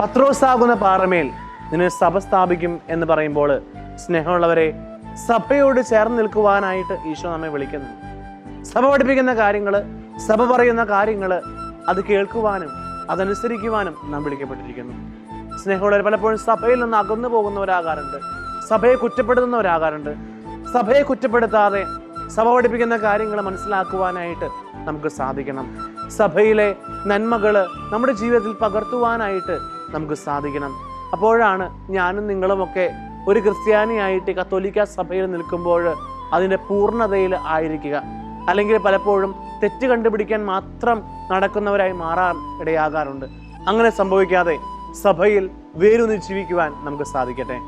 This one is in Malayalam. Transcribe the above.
പത്രോസാകുന്ന പാറമേൽ നിന്നെ സഭ സ്ഥാപിക്കും എന്ന് പറയുമ്പോൾ സ്നേഹമുള്ളവരെ, സഭയോട് ചേർന്ന് നിൽക്കുവാനായിട്ട് ഈശോ നമ്മെ വിളിക്കുന്നു. സഭ പഠിപ്പിക്കുന്ന കാര്യങ്ങൾ, സഭ പറയുന്ന കാര്യങ്ങൾ അത് കേൾക്കുവാനും അതനുസരിക്കുവാനും നാം വിളിക്കപ്പെട്ടിരിക്കുന്നു. സ്നേഹമുള്ളവർ, പലപ്പോഴും സഭയിൽ നിന്ന് അകന്നു പോകുന്നവരാകാറുണ്ട്, സഭയെ കുറ്റപ്പെടുത്തുന്നവരാകാറുണ്ട്. സഭയെ കുറ്റപ്പെടുത്താതെ സഭ പഠിപ്പിക്കുന്ന കാര്യങ്ങൾ മനസ്സിലാക്കുവാനായിട്ട് നമുക്ക് സാധിക്കണം. സഭയിലെ നന്മകൾ നമ്മുടെ ജീവിതത്തിൽ പകർത്തുവാനായിട്ട് നമുക്ക് സാധിക്കണം. അപ്പോഴാണ് ഞാനും നിങ്ങളുമൊക്കെ ഒരു ക്രിസ്ത്യാനിയായിട്ട് കത്തോലിക്ക സഭയിൽ നിൽക്കുമ്പോൾ അതിൻ്റെ പൂർണ്ണതയിൽ ആയിരിക്കുക. അല്ലെങ്കിൽ പലപ്പോഴും തെറ്റ് കണ്ടുപിടിക്കാൻ മാത്രം നടക്കുന്നവരായി മാറാൻ ഇടയാകാറുണ്ട്. അങ്ങനെ സംഭവിക്കാതെ സഭയിൽ വേരൂന്നി ജീവിക്കുവാൻ നമുക്ക് സാധിക്കട്ടെ.